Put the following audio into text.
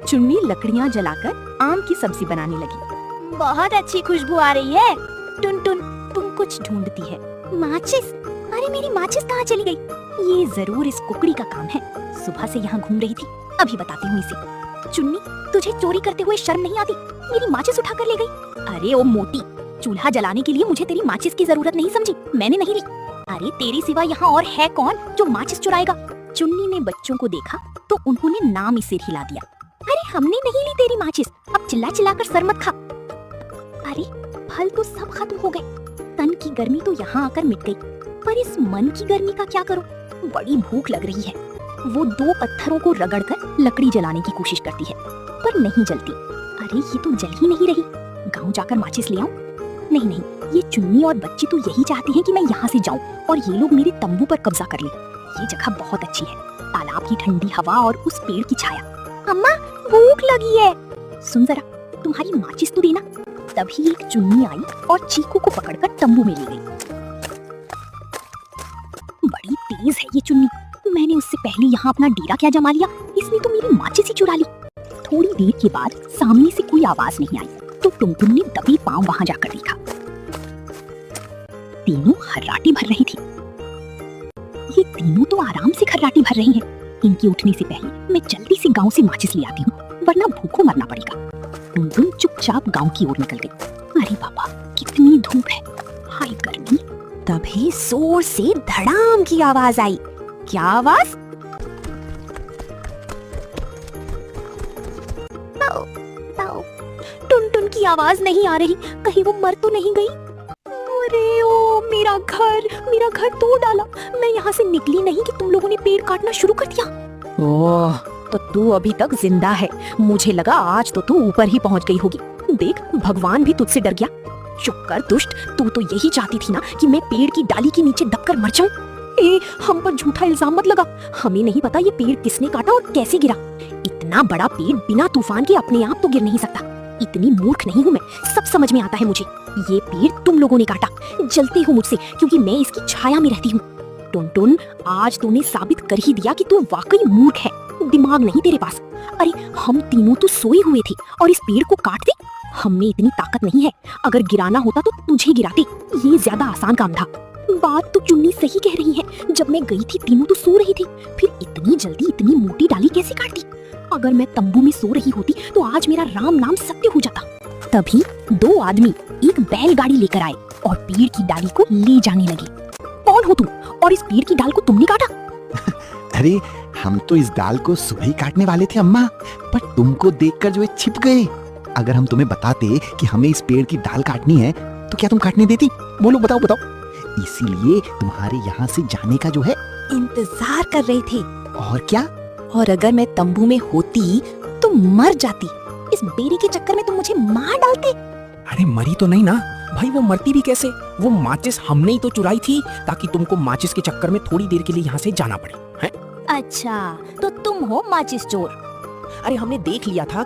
चुन्नी लकड़ियाँ जलाकर आम की सब्जी बनाने लगी। बहुत अच्छी खुशबू आ रही है। टुनटुन तुम कुछ ढूंढती है। माचिस? अरे मेरी माचिस कहाँ चली गई? ये जरूर इस कुकड़ी का काम है। सुबह से यहाँ घूम रही थी, अभी बताती हूँ इसे। चुन्नी, तुझे चोरी करते हुए शर्म नहीं आती? मेरी माचिस उठा कर ले गई। अरे ओ मोटी, चूल्हा जलाने के लिए मुझे तेरी माचिस की जरूरत नहीं समझी, मैंने नहीं ली। अरे तेरे सिवा यहाँ और है कौन जो माचिस चुराएगा? चुन्नी ने बच्चों को देखा तो उन्होंने नाम इसे हिला दिया। अरे हमने नहीं ली तेरी माचिस, अब चिल्ला चिल्ला कर सर मत खा। अरे फल तो सब खत्म हो गए, तन की गर्मी तो यहाँ आकर मिट गई, पर इस मन की गर्मी का क्या करूं? बड़ी भूख लग रही है। वो दो पत्थरों को रगड़कर लकड़ी जलाने की कोशिश करती है, पर नहीं जलती। अरे ये तो जल ही नहीं रही, गांव जाकर माचिस ले आऊं? नहीं, ये चुन्नी और बच्ची तो यही चाहती हैं कि मैं यहाँ से जाऊं और ये लोग मेरे तंबू पर कब्जा कर लें। ये जगह बहुत अच्छी है, तालाब की ठंडी हवा और उस पेड़ की छाया। अम्मा भूख लगी है। सुन जरा, तुम्हारी माचिस तो देना। तभी एक चुन्नी आई और चीकू को पकड़कर तंबू में ले गई। बड़ी तेज है ये चुन्नी, मैंने उससे पहले यहाँ अपना डेरा क्या जमा लिया, इसने तो मेरी माचिस ही चुरा ली। थोड़ी देर के बाद सामने से कोई आवाज नहीं आई तो टुनटुन ने दबे पांव वहां जाकर देखा। तीनों खर्राटी भर रही थी। ये तीनों तो आराम से खर्राटी भर रही हैं। इनके उठने से पहले मैं जल्दी से गांव से माचिस ले आती हूँ, वरना भूखों मरना पड़ेगा। टुनटुन चुपचाप गांव की ओर निकल गई। अरे बाबा, कितनी धूप है, हाय गर्मी। तभी जोर से धड़ाम की आवाज आई। क्या आवाज? टुनटुन की आवाज नहीं आ रही, कहीं वो मर तो नहीं गई? अरे ओ मेरा घर तोड़ डाला। मैं यहाँ से निकली नहीं कि तुम लोगों ने पेड़ काटना शुरू कर दिया। ओह, तो तू अभी तक जिंदा है। मुझे लगा आज तो तू ऊपर ही पहुँच गई होगी। देख, भगवान भी तुझसे डर गया। चुप कर दुष्ट, तू तो यही चाहती थी ना कि मैं पेड़ की डाली के नीचे दबकर मर जाऊं। हम पर झूठा इल्जाम मत लगा। हमें नहीं पता ये पेड़ किसने काटा और कैसे गिरा। इतना बड़ा पेड़ बिना तूफान के अपने आप तो गिर नहीं सकता। इतनी मूर्ख नहीं हूँ मैं, सब समझ में आता है मुझे। ये पेड़ तुम लोगों ने काटा, जलते हो मुझसे क्योंकि मैं इसकी छाया में रहती हूँ। टुनटुन, आज तूने साबित कर ही दिया कि तू वाकई मूर्ख है, दिमाग नहीं तेरे पास। अरे हम तीनों तो सोए हुए थे और इस पेड़ को काट दे। हम में इतनी ताकत नहीं है, अगर गिराना होता तो तुझे गिराते, ये ज्यादा आसान काम था। बात तो चुन्नी सही कह रही है, जब मैं गई थी तीनों तो सो रही थी, फिर इतनी जल्दी इतनी मोटी डाली कैसे काट दी? अगर मैं तंबू में सो रही होती तो आज मेरा राम नाम सत्य हो जाता। तभी दो आदमी एक बैलगाड़ी लेकर आए और पेड़ की डाली को ले जाने लगे। कौन हो तुम और इस पेड़ की डाल को तुमने काटा? अरे हम तो इस डाल को सुबह ही काटने वाले थे अम्मा, पर तुमको देखकर जो ये छिप गए। अगर हम तुम्हें बताते कि हमें इस पेड़ की डाल काटनी है तो क्या तुम काटने देती? बोलो, बताओ। इसीलिए तुम्हारे यहाँ से जाने का जो है इंतजार कर रहे थे। और क्या? और अगर मैं तंबू में होती तो मर जाती। इस बेरी के चक्कर में तुम मुझे मार डालते। अरे मरी तो नहीं ना भाई, वो मरती भी कैसे? वो माचिस हमने ही तो चुराई थी ताकि तुमको माचिस के चक्कर में थोड़ी देर के लिए यहाँ से जाना पड़े, हैं? अच्छा, तो तुम हो माचिस चोर? अरे हमने देख लिया था